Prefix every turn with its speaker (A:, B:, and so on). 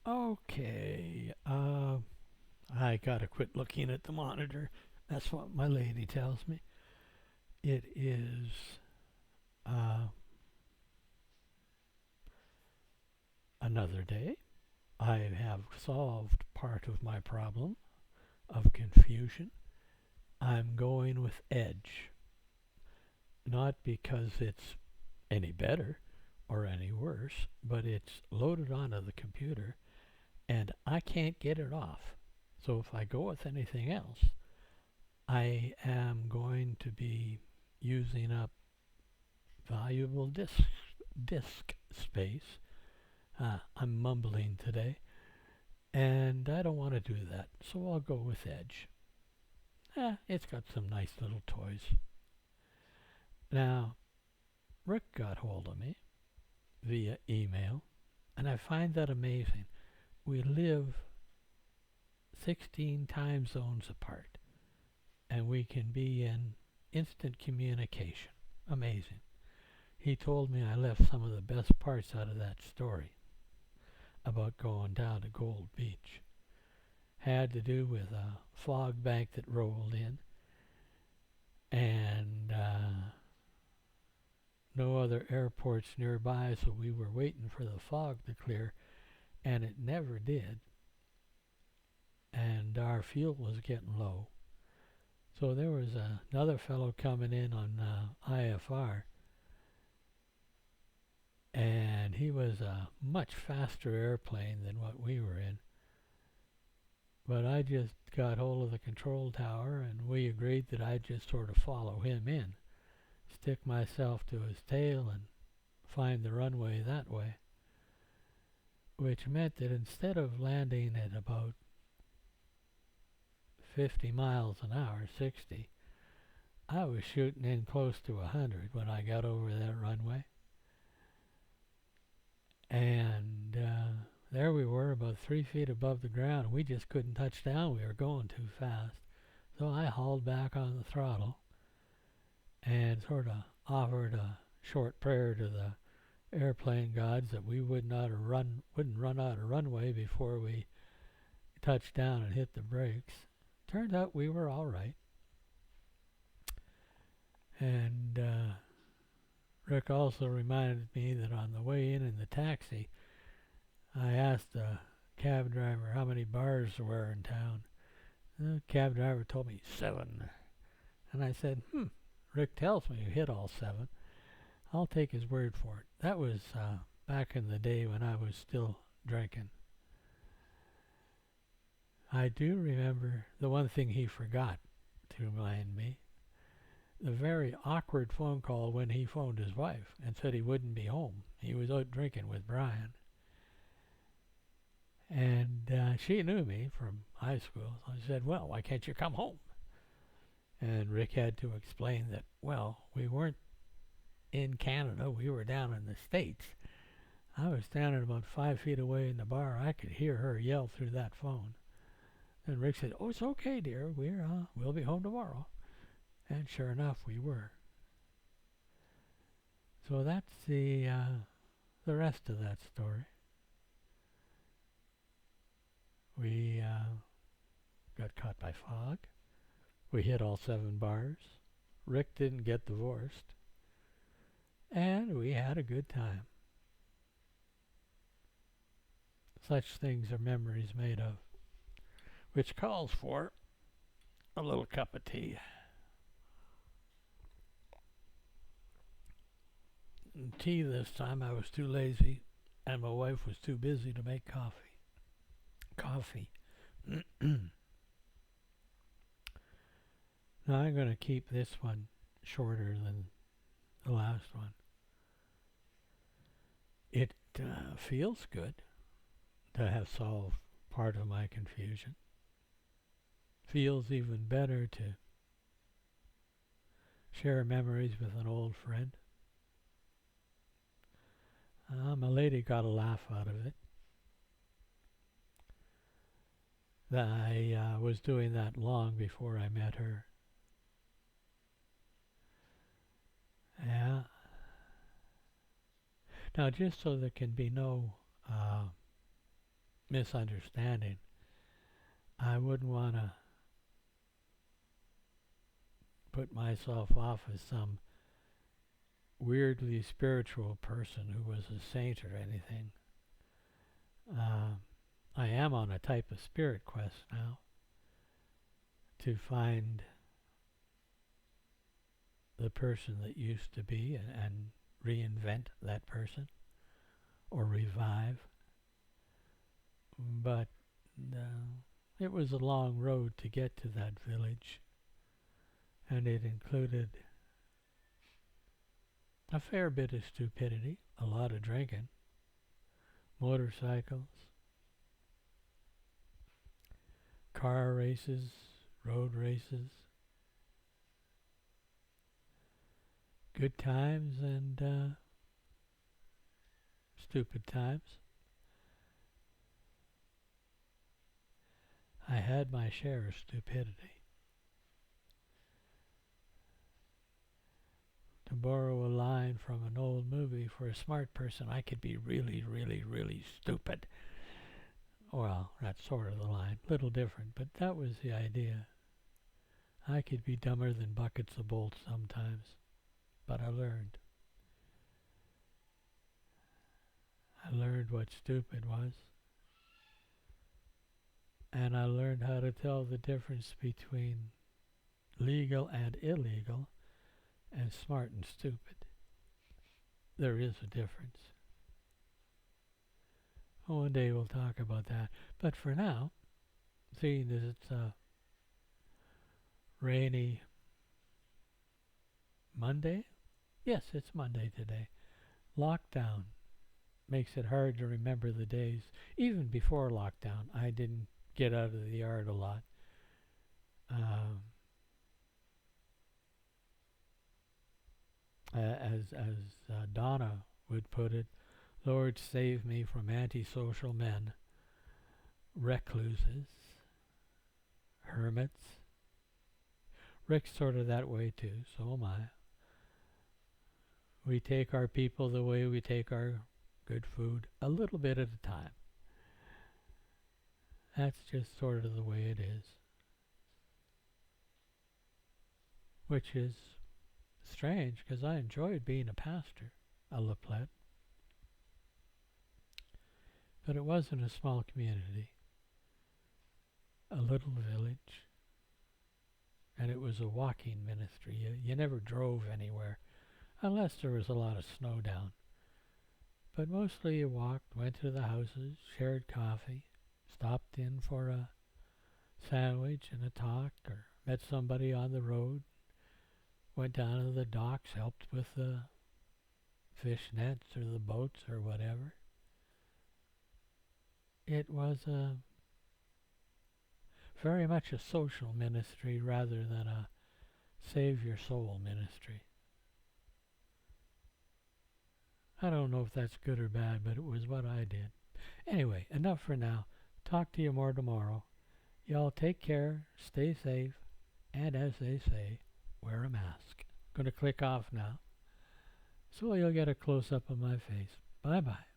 A: Okay. I gotta quit looking at the monitor. That's what my lady tells me. It is uh, another day. I have solved part of my problem of confusion. I'm going with Edge. Not because it's any better or any worse, but it's loaded onto the computer and I can't get it off. So if I go with anything else, I am going to be using up valuable disk space. I'm mumbling today, and I don't want to do that, so I'll go with Edge. It's got some nice little toys. Now, Rick got hold of me via email, and I find that amazing. We live 16 time zones apart, and we can be in instant communication. Amazing. He told me I left some of the best parts out of that story about going down to Gold Beach. Had to do with a fog bank that rolled in and no other airports nearby, so we were waiting for the fog to clear, and it never did. And our fuel was getting low. So there was another fellow coming in on IFR, and he was a much faster airplane than what we were in. But I just got hold of the control tower, and we agreed that I'd just sort of follow him in, stick myself to his tail, and find the runway that way. Which meant that instead of landing at about 50 miles an hour, 60, I was shooting in close to 100 when I got over that runway. And there we were, about 3 feet above the ground. We just couldn't touch down. We were going too fast. So I hauled back on the throttle and sort of offered a short prayer to the airplane gods that we wouldn't run out of runway before we touched down and hit the brakes. Turned out we were all right. And Rick also reminded me that on the way in the taxi, I asked the cab driver how many bars there were in town. The cab driver told me 7. And I said, Rick tells me you hit all 7. I'll take his word for it. That was back in the day when I was still drinking. I do remember the one thing he forgot to remind me, the very awkward phone call when he phoned his wife and said he wouldn't be home. He was out drinking with Brian. And she knew me from high school. So I said, well, why can't you come home? And Rick had to explain that, well, we weren't in Canada. We were down in the States. I was standing about 5 feet away in the bar. I could hear her yell through that phone. And Rick said, oh, it's okay, dear. We'll be home tomorrow. And sure enough, we were. So that's the rest of that story. We got caught by fog. We hit all 7 bars. Rick didn't get divorced. And we had a good time. Such things are memories made of. Which calls for a little cup of tea. And tea this time I was too lazy and my wife was too busy to make coffee. Now I'm going to keep this one shorter than the last one. It feels good to have solved part of my confusion. Feels even better to share memories with an old friend. My lady got a laugh out of it. I was doing that long before I met her. Yeah. Now, just so there can be no misunderstanding. I wouldn't want to put myself off as some weirdly spiritual person who was a saint or anything. Uh, I am on a type of spirit quest now to find the person that used to be and reinvent that person or revive. But it was a long road to get to that village, and it included a fair bit of stupidity, a lot of drinking, motorcycles, car races, road races, good times and stupid times. I had my share of stupidity. To borrow a line from an old movie, for a smart person, I could be really, really, really stupid. Well, that's sort of the line. Little different, but that was the idea. I could be dumber than buckets of bolts sometimes, but I learned. I learned what stupid was, and I learned how to tell the difference between legal and illegal and smart and stupid. There is a difference. One day we'll talk about that. But for now, seeing as it's a rainy Monday, yes, it's Monday today, lockdown makes it hard to remember the days. Even before lockdown, I didn't get out of the yard a lot. As Donna would put it, Lord save me from antisocial men, recluses, hermits. Rick's sort of that way too, so am I. We take our people the way we take our good food, a little bit at a time. That's just sort of the way it is. Which is strange, because I enjoyed being a pastor at La Plette. But it wasn't a small community, a little village, and it was a walking ministry. You never drove anywhere, unless there was a lot of snow down. But mostly you walked, went to the houses, shared coffee, stopped in for a sandwich and a talk, or met somebody on the road, went down to the docks, helped with the fish nets or the boats or whatever. It was very much a social ministry rather than a save your soul ministry. I don't know if that's good or bad, but it was what I did. Anyway, enough for now. Talk to you more tomorrow. Y'all take care, stay safe, and as they say, wear a mask. Going to click off now, so you'll get a close-up of my face. Bye-bye.